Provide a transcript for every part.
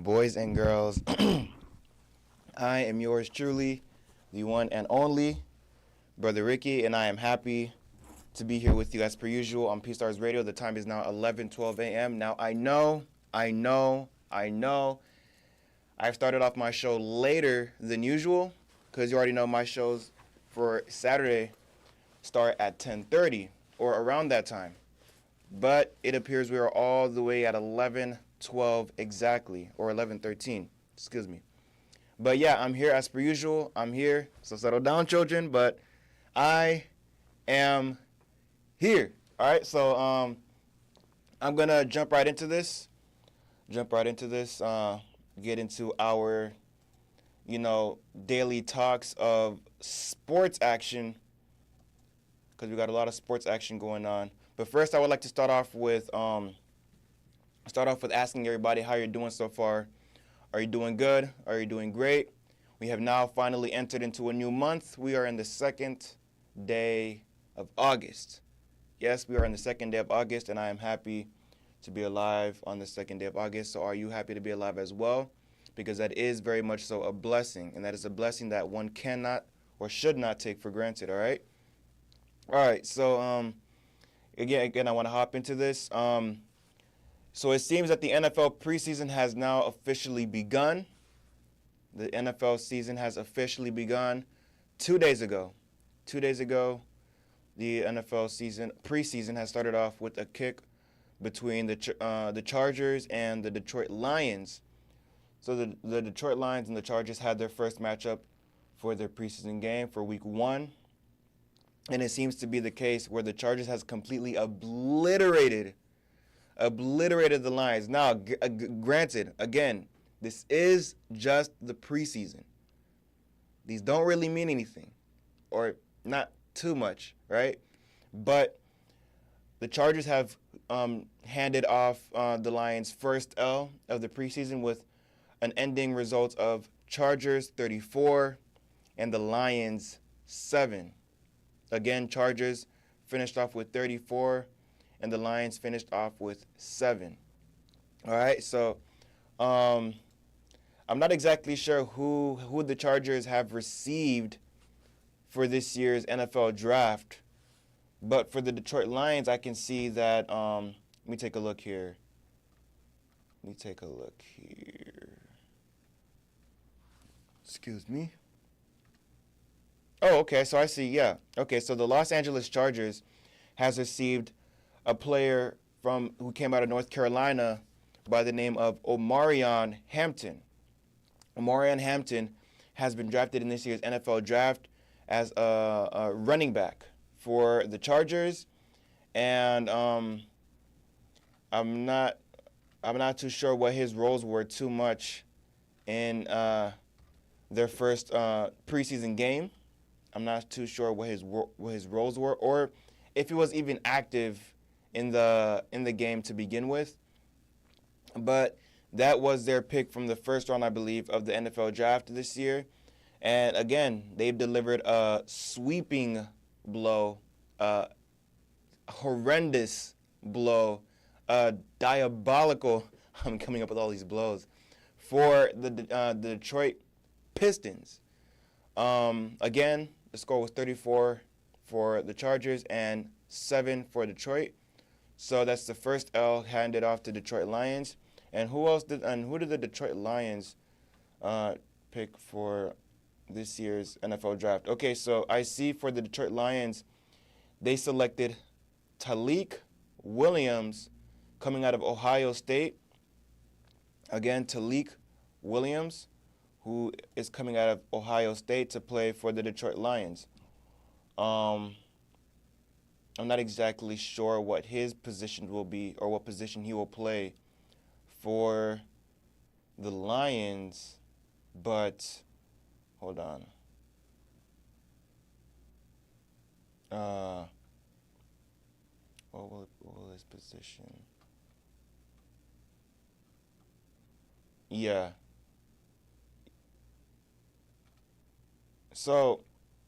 boys and girls. I am yours truly, the one and only, Brother Ricky, and I am happy to be here with you as per usual on P-Stars Radio. The time is now 11:12 a.m. Now, I know, I've started off my show later than usual because you already know my shows for Saturday start at 10:30 or around that time. But it appears we are all the way at 11:12 exactly, or 11:13, excuse me. But yeah, I'm here as per usual. I'm here, so settle down, children. But I am here. All right, so I'm gonna jump right into this. Get into our, daily talks of sports action because we got a lot of sports action going on. But first, I would like to start off with asking everybody how you're doing so far. Are you doing good? Are you doing great? We have now finally entered into a new month. We are in the second day of August. Yes, we are in the second day of August, and I am happy to be alive on the second day of August. So are you happy to be alive as well? Because that is very much so a blessing, and that is a blessing that one cannot or should not take for granted, all right? All right, so again, I want to hop into this. So it seems that the NFL preseason has now officially begun. The NFL season has officially begun 2 days ago. 2 days ago, the NFL preseason has started off with a kick between the Chargers and the Detroit Lions. So the Detroit Lions and the Chargers had their first matchup for their preseason game for Week 1. And it seems to be the case where the Chargers has completely obliterated the Lions. Now, granted, again, this is just the preseason. These don't really mean anything, or not too much, right? But the Chargers have handed off the Lions' first L of the preseason with an ending result of Chargers 34 and the Lions 7. Again, Chargers finished off with 34, and the Lions finished off with 7. All right, so I'm not exactly sure who the Chargers have received for this year's NFL draft, but for the Detroit Lions, I can see that. Let me take a look here. Excuse me. Oh, okay, so I see, yeah. Okay, so the Los Angeles Chargers has received a player who came out of North Carolina by the name of Omarion Hampton. Omarion Hampton has been drafted in this year's NFL draft as a running back for the Chargers, and I'm not too sure what his roles were too much in their first preseason game. I'm not too sure what his roles were, or if he was even active in the game to begin with. But that was their pick from the first round, I believe, of the NFL draft this year. And again, they've delivered a sweeping blow, a horrendous blow, a diabolical. I'm coming up with all these blows for the Detroit Pistons. Again, the score was 34 for the Chargers and 7 for Detroit. So that's the first L handed off to Detroit Lions. And who did the Detroit Lions pick for this year's NFL draft? Okay, so I see for the Detroit Lions, they selected Talik Williams coming out of Ohio State. Again, Talik Williams, who is coming out of Ohio State to play for the Detroit Lions. I'm not exactly sure what his position will be or what position he will play for the Lions, but hold on. What will his position? Yeah. So,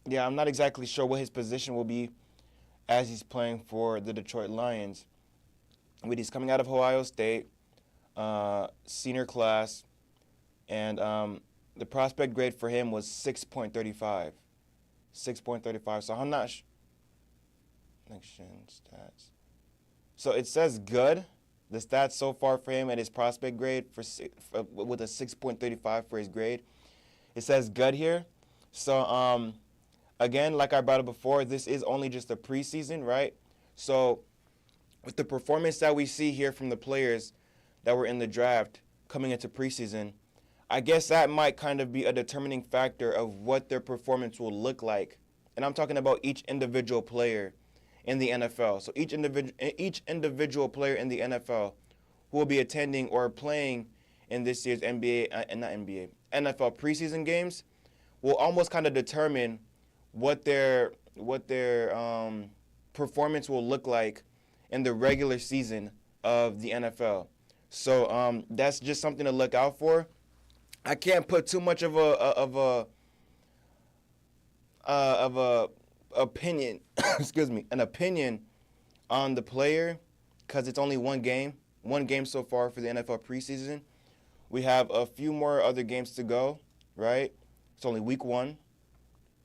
yeah, I'm not exactly sure what his position will be as he's playing for the Detroit Lions. But he's coming out of Ohio State, senior class, And the prospect grade for him was 6.35. 6.35. So I'm not next gen stats. So it says good. The stats so far for him at his prospect grade with a 6.35 for his grade. It says good here. So again, like I brought up before, this is only just a preseason, right? So with the performance that we see here from the players that were in the draft coming into preseason, I guess that might kind of be a determining factor of what their performance will look like. And I'm talking about each individual player in the NFL. So each individual player in the NFL who will be attending or playing in this year's NFL preseason games will almost kind of determine what their performance will look like in the regular season of the NFL. So that's just something to look out for. I can't put too much of a opinion, excuse me, an opinion on the player because it's only one game so far for the NFL preseason. We have a few more other games to go, right? It's only week one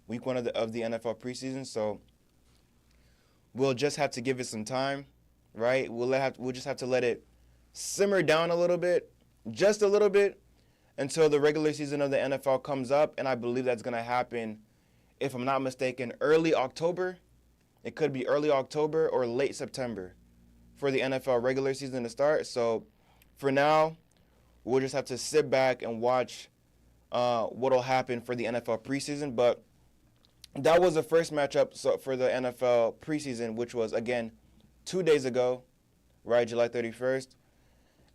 of the NFL preseason, so we'll just have to give it some time, right? We'll just have to let it simmer down a little bit, just a little bit, until the regular season of the NFL comes up, and I believe that's going to happen, if I'm not mistaken, early October. It could be early October or late September for the NFL regular season to start. So for now, we'll just have to sit back and watch what will happen for the NFL preseason. But that was the first matchup for the NFL preseason, which was, again, 2 days ago, right, July 31st.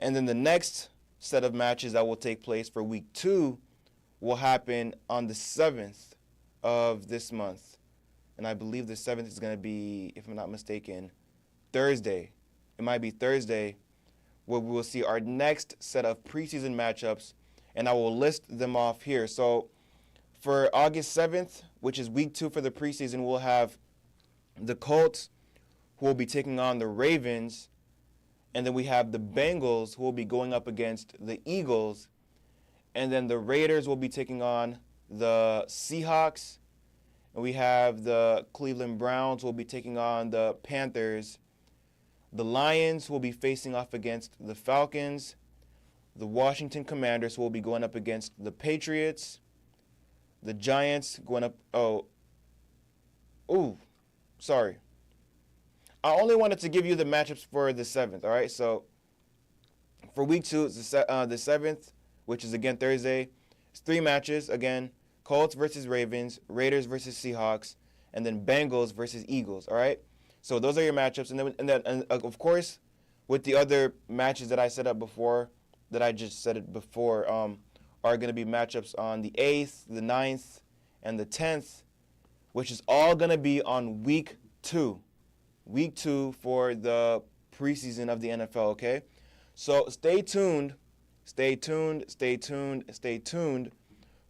And then the next set of matches that will take place for week 2 will happen on the 7th of this month. And I believe the 7th is going to be, if I'm not mistaken, Thursday. It might be Thursday where we will see our next set of preseason matchups, and I will list them off here. So for August 7th, which is week 2 for the preseason, we'll have the Colts, who will be taking on the Ravens. And then we have the Bengals, who will be going up against the Eagles. And then the Raiders will be taking on the Seahawks. And we have the Cleveland Browns, who will be taking on the Panthers. The Lions will be facing off against the Falcons. The Washington Commanders will be going up against the Patriots. The Giants going up. Sorry. I only wanted to give you the matchups for the 7th, all right? So for week 2, it's the 7th, which is, again, Thursday. It's 3 matches, again, Colts versus Ravens, Raiders versus Seahawks, and then Bengals versus Eagles, all right? So those are your matchups. And of course, with the other matches that I set up before, that I just said it before, are going to be matchups on the 8th, the 9th, and the 10th, which is all going to be on week 2. Week 2 for the preseason of the NFL, okay? So stay tuned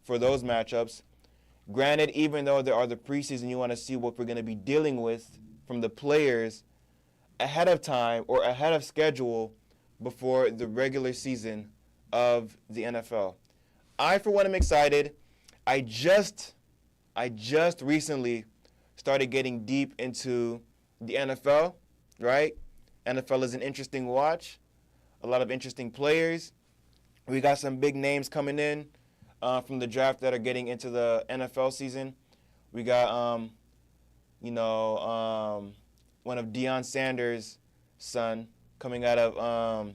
for those matchups. Granted, even though there are the preseason, you want to see what we're going to be dealing with from the players ahead of time or ahead of schedule before the regular season of the NFL. I, for one, am excited. I just recently started getting deep into the NFL, right? NFL is an interesting watch. A lot of interesting players. We got some big names coming in from the draft that are getting into the NFL season. We got, one of Deion Sanders' son coming out of,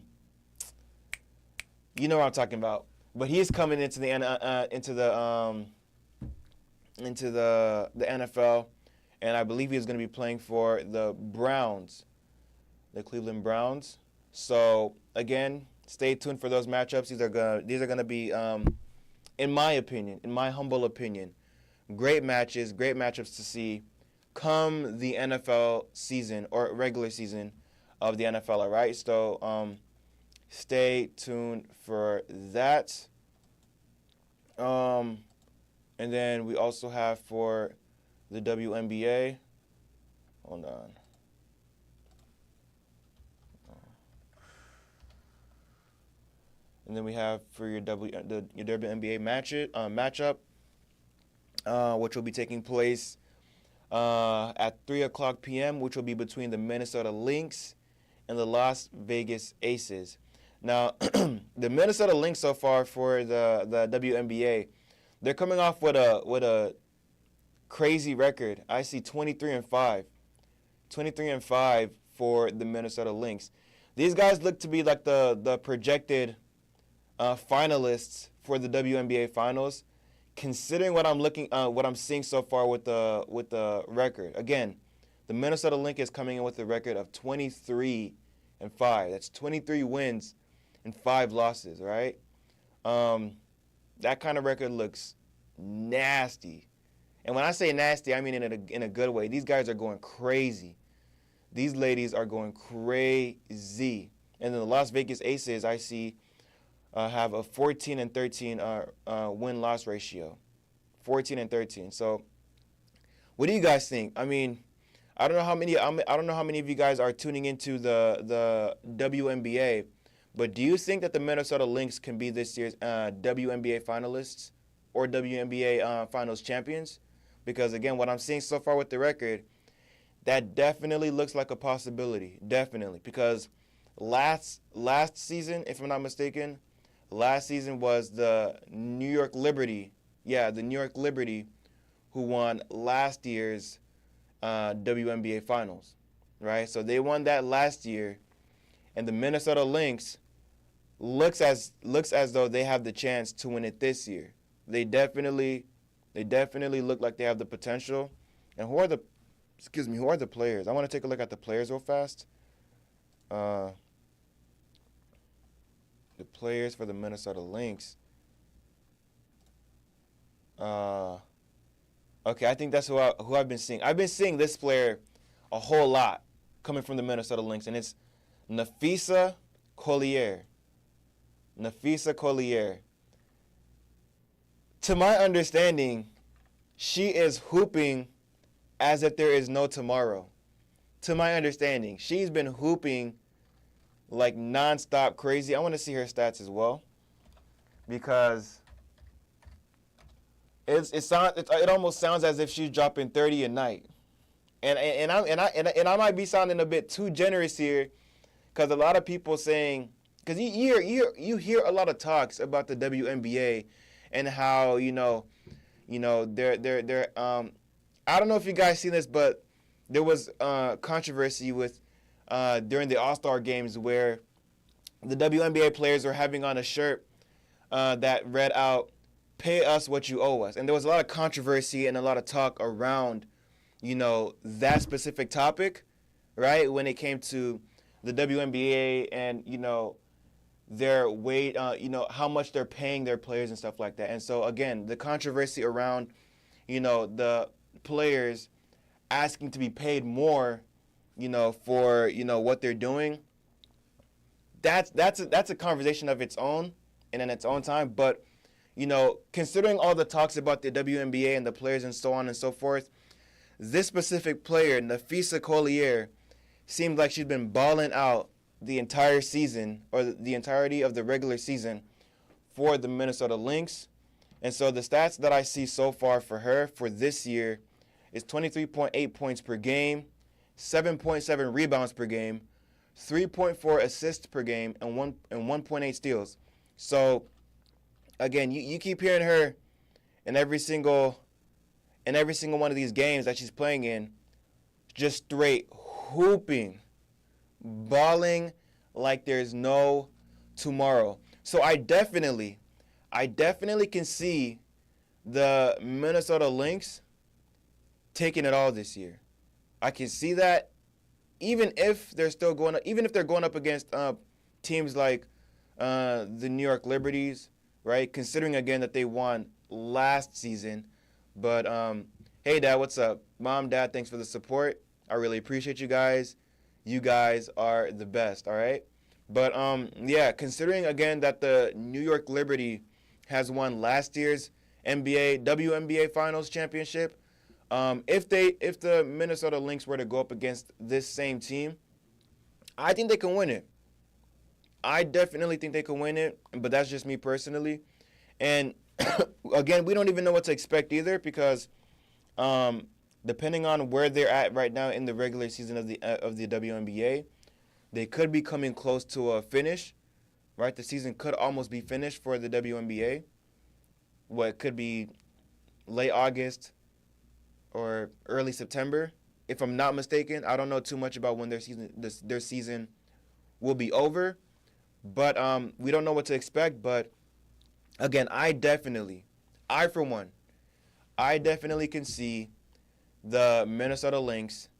you know what I'm talking about. But he's coming into the NFL. And I believe he's going to be playing for the Browns, the Cleveland Browns. So, again, stay tuned for those matchups. These are going to be, in my opinion, in my humble opinion, great matchups to see come the NFL season or regular season of the NFL, all right? So, stay tuned for that. And then we also have for the WNBA. Hold on. And then we have for your WNBA matchup, which will be taking place at 3 o'clock p.m., which will be between the Minnesota Lynx and the Las Vegas Aces. Now, the Minnesota Lynx so far for the WNBA, they're coming off with a crazy record. I see 23-5. 23-5 for the Minnesota Lynx. These guys look to be like the projected finalists for the WNBA finals, considering what I'm seeing so far with the record. Again, the Minnesota Lynx is coming in with a record of 23-5. That's 23 wins and 5 losses, right? That kind of record looks nasty. And when I say nasty, I mean in a good way. These guys are going crazy. These ladies are going crazy. And then the Las Vegas Aces, I see, have a 14-13 win-loss ratio. 14-13. So, what do you guys think? I mean, I don't know how many of you guys are tuning into the WNBA, but do you think that the Minnesota Lynx can be this year's WNBA finalists or WNBA finals champions? Because again, what I'm seeing so far with the record, that definitely looks like a possibility. Definitely, because last season, if I'm not mistaken, last season was the New York Liberty. Yeah, the New York Liberty, who won last year's WNBA finals, right? So they won that last year, and the Minnesota Lynx looks as though they have the chance to win it this year. They definitely look like they have the potential. And who are the players? I want to take a look at the players real fast. The players for the Minnesota Lynx. Okay, I think that's who I've been seeing. I've been seeing this player a whole lot coming from the Minnesota Lynx, and it's Napheesa Collier. Napheesa Collier. To my understanding, she is hooping as if there is no tomorrow. To my understanding, she's been hooping like nonstop crazy. I want to see her stats as well, because it almost sounds as if she's dropping 30 a night, and I might be sounding a bit too generous here, because a lot of people saying, because you hear a lot of talks about the WNBA and how they're I don't know if you guys seen this, but there was controversy with during the All-Star games where the WNBA players were having on a shirt that read out, "Pay us what you owe us." And there was a lot of controversy and a lot of talk around, that specific topic, right? When it came to the WNBA and, their weight, how much they're paying their players and stuff like that. And so, again, the controversy around, the players asking to be paid more, for, what they're doing. That's a conversation of its own and in its own time. But, considering all the talks about the WNBA and the players and so on and so forth, this specific player, Napheesa Collier, seemed like she's been balling out the entire season, or the entirety of the regular season, for the Minnesota Lynx. And so the stats that I see so far for her for this year is 23.8 points per game, 7.7 rebounds per game, 3.4 assists per game, and 1.8 steals. So again, you keep hearing her in every single one of these games that she's playing in, just straight hooping, balling like there's no tomorrow. So I definitely can see the Minnesota Lynx taking it all this year. I can see that, even if they're going up against teams like the New York Liberties, right? Considering again that they won last season. But hey, Dad, what's up? Mom, Dad, thanks for the support. I really appreciate you guys. You guys are the best, all right? But yeah, considering again that the New York Liberty has won last year's WNBA Finals championship, if the Minnesota Lynx were to go up against this same team, I think they can win it. I definitely think they can win it, but that's just me personally. And again, we don't even know what to expect either because um, depending on where they're at right now in the regular season of the WNBA, they could be coming close to a finish. Right, the season could almost be finished for the WNBA. What could be late August or early September, if I'm not mistaken. I don't know too much about when their season will be over, but we don't know what to expect. But again, for one, I definitely can see the Minnesota Lynx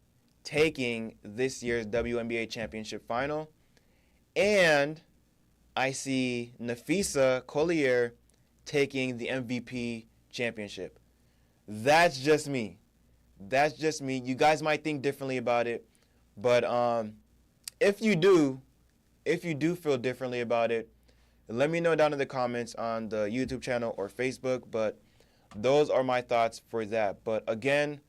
taking this year's WNBA championship final, and I see Napheesa Collier taking the MVP championship. That's just me. That's just me. You guys might think differently about it, but if you do, if you do feel differently about it, let me know down in the comments on the YouTube channel or Facebook. But those are my thoughts for that. But again,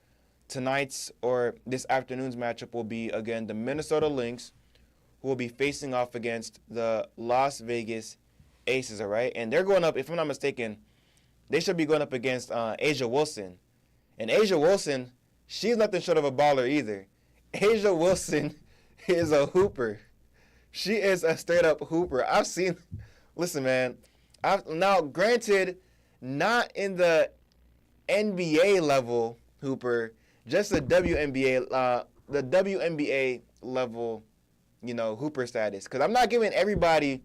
tonight's or this afternoon's matchup will be again the Minnesota Lynx, who will be facing off against the Las Vegas Aces, all right? And they're going up, if I'm not mistaken, they should be going up against A'ja Wilson. And A'ja Wilson, she's nothing short of a baller either. A'ja Wilson is a hooper. She is a straight-up hooper. Listen, man, now, granted, not in the NBA level hooper, just the WNBA level, hooper status. Because I'm not giving everybody,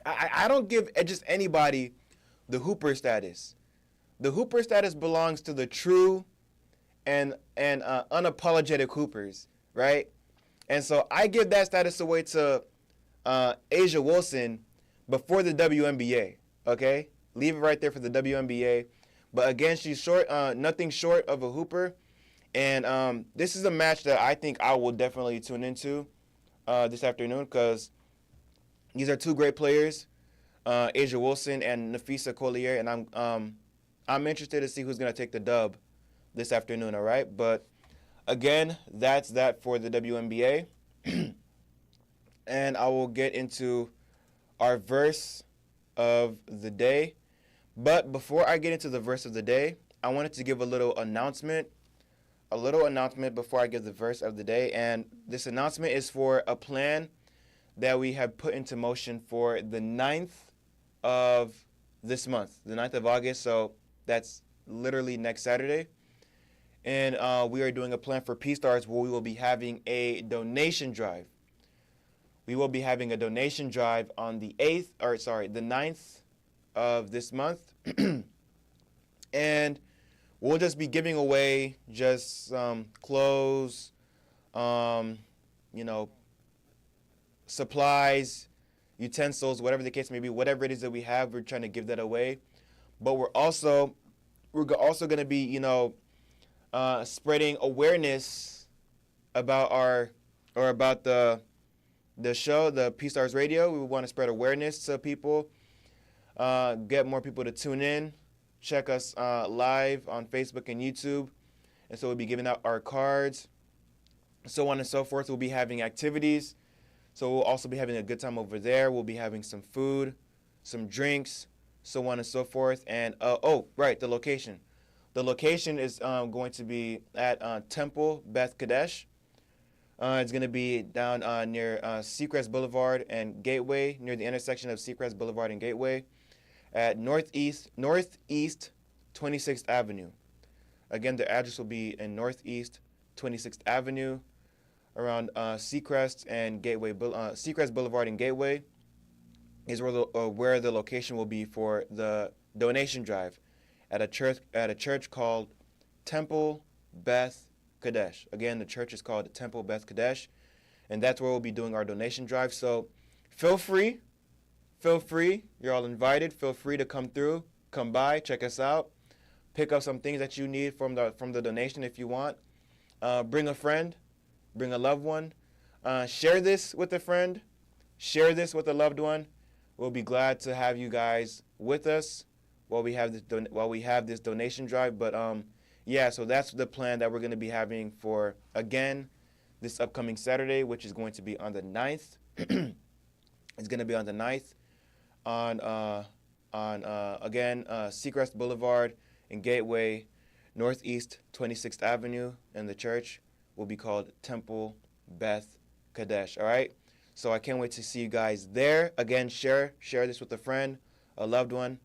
I don't give just anybody the hooper status. The hooper status belongs to the true and unapologetic hoopers, right? And so I give that status away to A'ja Wilson before the WNBA, okay? Leave it right there for the WNBA. But again, she's nothing short of a hooper. And this is a match that I think I will definitely tune into this afternoon because these are two great players, A'ja Wilson and Napheesa Collier, and I'm interested to see who's going to take the dub this afternoon, all right? But again, that's that for the WNBA. And I will get into our verse of the day. But before I get into the verse of the day, I wanted to give a little announcement before I give the verse of the day. And this announcement is for a plan that we have put into motion for the 9th of this month, the 9th of August. So that's literally next Saturday. And we are doing a plan for Peace Stars where we will be having a donation drive. We will be having a donation drive on the 9th of this month. And we'll just be giving away just clothes, supplies, utensils, whatever the case may be, whatever it is that we have, we're trying to give that away. But we're also going to be, spreading awareness about the show, the Peace Stars Radio. We want to spread awareness to people, get more people to tune in, check us live on Facebook and YouTube. And so we'll be giving out our cards, so on and so forth. We'll be having activities. So we'll also be having a good time over there. We'll be having some food, some drinks, so on and so forth. And, the location. The location is going to be at Temple Beth Kadesh. It's going to be down near Seacrest Boulevard and Gateway, near the intersection of Seacrest Boulevard and Gateway, at Northeast 26th Avenue. Again, the address will be in Northeast 26th Avenue, around Seacrest and Gateway. Seacrest Boulevard and Gateway is where the location will be for the donation drive at a church called Temple Beth Kadesh. Again, the church is called Temple Beth Kadesh, and that's where we'll be doing our donation drive. So feel free. You're all invited. Feel free to come through, come by, check us out, pick up some things that you need from the donation if you want. Bring a friend, bring a loved one. Share this with a friend. Share this with a loved one. We'll be glad to have you guys with us while we have this donation drive. But so that's the plan that we're going to be having for, again, this upcoming Saturday, which is going to be on the 9th It's going to be on the 9th on again Seacrest Boulevard in Gateway, Northeast 26th Avenue, and the church will be called Temple Beth Kadesh. All right. So I can't wait to see you guys there. Again, share this with a friend, a loved one,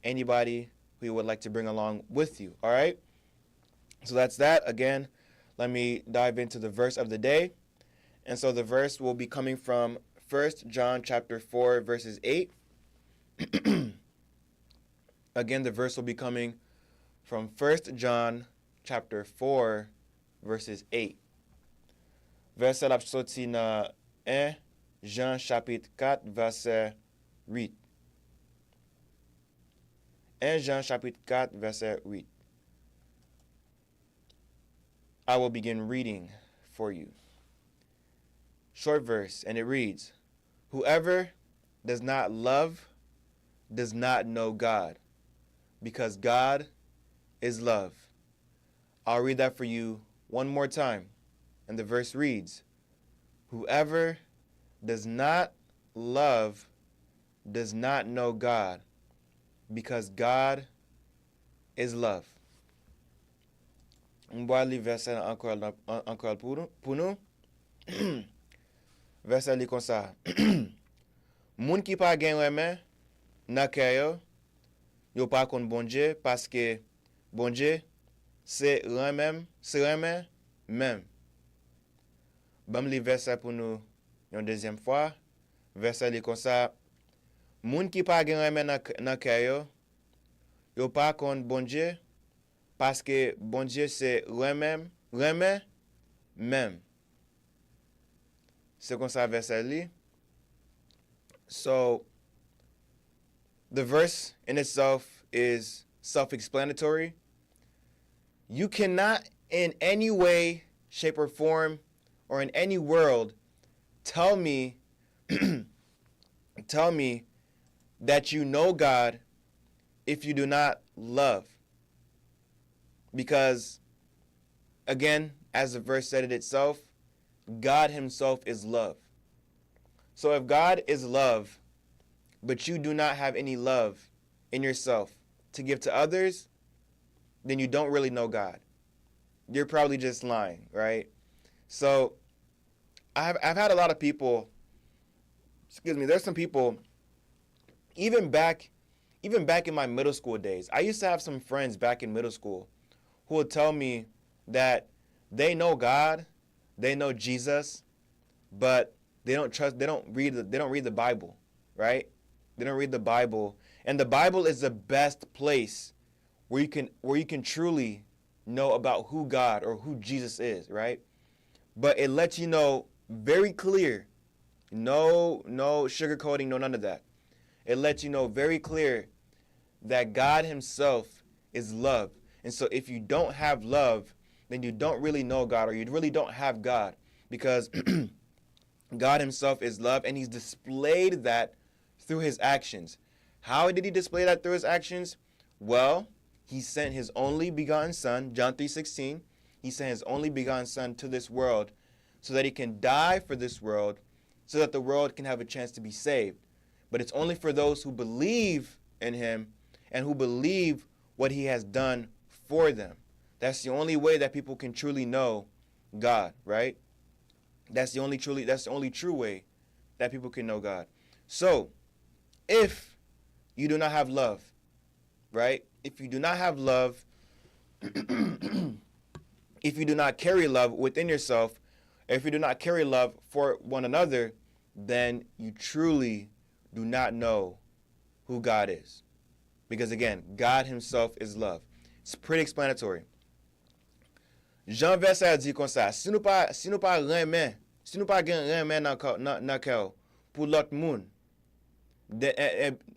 anybody who you would like to bring along with you. All right. So that's that. Again, let me dive into the verse of the day. And so the verse will be coming from 1 John chapter 4, verses 8. Again, the verse will be coming from 1 John chapter 4, verses 8. Verset la sorti na 1 Jean chapitre 4, verset 8. 1 Jean chapitre 4, verset 8. I will begin reading for you. Short verse, and it reads, "Whoever does not love does not know God, because God is love." I'll read that for you one more time. And the verse reads, "Whoever does not love does not know God, because God is love." On va lire verset encore pour nous. Verset li comme ça. Moun ki pa gen remè nan kè yo pa kon bon Dieu parce que bon Dieu c'est remè même. Bam li verset pour nous une deuxième fois. Verset li comme ça. Moun ki pa gen remè nan kè yo pa kon bon Dieu parce que bon Dieu c'est remè même. C'est comme ça verset li. So the verse in itself is self-explanatory. You cannot in any way, shape, or form, or in any world tell me that you know God if you do not love. Because, again, as the verse said it itself, God himself is love. So if God is love, but you do not have any love in yourself to give to others, then you don't really know God. You're probably just lying, right? So I've had a lot of people, there's some people, even back in my middle school days, I used to have some friends back in middle school who would tell me that they know God, they know Jesus, but they don't read the Bible, right? They don't read the Bible. And the Bible is the best place where you can truly know about who God or who Jesus is, right? But it lets you know very clear, no sugarcoating, no none of that. It lets you know very clear that God himself is love. And so if you don't have love, then you don't really know God, or you really don't have God, because God himself is love, and he's displayed that through his actions. How did he display that through his actions? Well, he sent his only begotten son, John 3:16. He sent his only begotten son to this world so that he can die for this world, so that the world can have a chance to be saved. But it's only for those who believe in him and who believe what he has done for them. That's the only way that people can truly know God, right? That's the only true way that people can know God. So, if you do not have love, right? If you do not have love, if you do not carry love within yourself, if you do not carry love for one another, then you truly do not know who God is. Because again, God himself is love. It's pretty explanatory. Jean verset dit comme ça, si nous pas gen remè nan kè pour l'autre moun,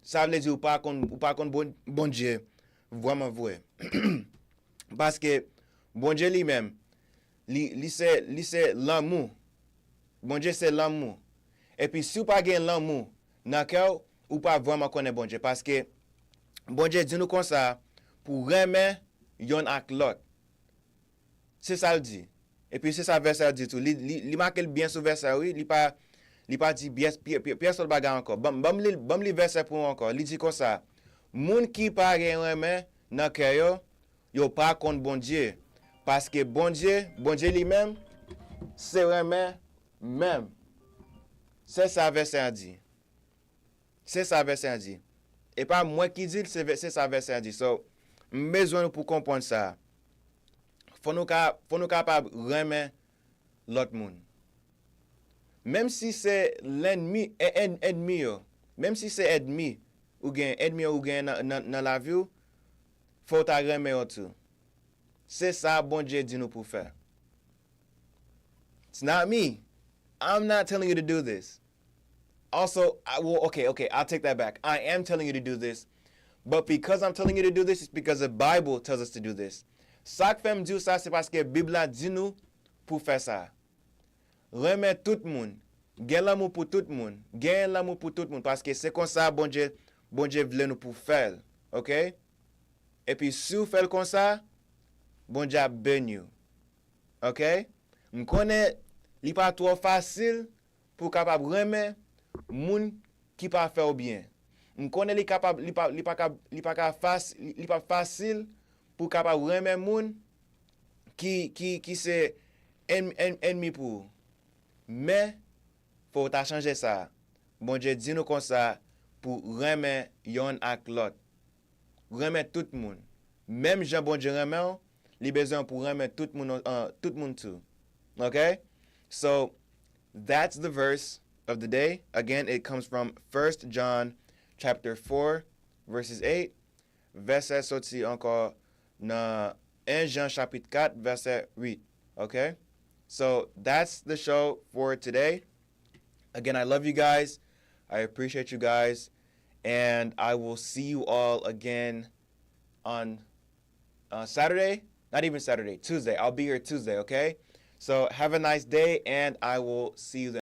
ça veut dire ou pas kon bon Dieu vraiment vrai. Parce que bon Dieu lui-même, li c'est l'amour. Bon Dieu c'est l'amour. Et puis si ou pas gen l'amour nan kè ou pas vraiment connaît bon Dieu, parce que bon Dieu dit nous comme ça pour remè yon ak l'autre. C'est ça le dit. Et puis c'est ça verset dit tout. Li marque bien sur verset oui, li pas Li pa di pièce sol bagay encore. Bam li verset pour encore. Li dit comme ça. Moun qui pa gen remè nan kè yo pa contre bon Dieu. Parce que bon Dieu lui-même, c'est remè même. C'est ça verset a dit. C'est ça verset a dit. Et pas moi qui dit, c'est ça verset a dit. So, besoin pour comprendre ça. Faut nous capable remè l'autre monde. Même si c'est l'ennemi, même si c'est ennemi ou gen dans la vie, faut ta remè tout. C'est ça bon Dieu dit nous pour faire. It's not me. I'm not telling you to do this. Also, okay, I'll take that back. I am telling you to do this. But because I'm telling you to do this, it's because the Bible tells us to do this. Ça que fait me dire ça, c'est parce que la Bible dit nous pour faire ça. Remettre tout le monde. Gain l'amour pour tout le monde. Gain l'amour pour tout le monde. Parce que c'est comme ça, bon Dieu voulait nous pour faire. OK? Et puis, si vous faites comme ça, bon Dieu a béni. OK? Je connais, il n'est pas trop facile pour capable remettre moun qui pas faire bien. Je connais il pas facile pour capable remettre moun qui c'est ennemi pour. Mais faut ta changer ça. Bon Dieu dit nous comme ça pour remettre yon ak l'autre. Remettre tout le monde. Même Jean bon Dieu remet, il besoin pour remettre tout le monde tout. Okay? So that's the verse of the day. Again, it comes from 1 John chapter 4 verses 8. Verset sorti encore dans 1 Jean chapitre 4 verset 8. Okay? So that's the show for today. Again, I love you guys. I appreciate you guys. And I will see you all again on Saturday. Not even Saturday, Tuesday. I'll be here Tuesday, okay? So have a nice day, and I will see you then.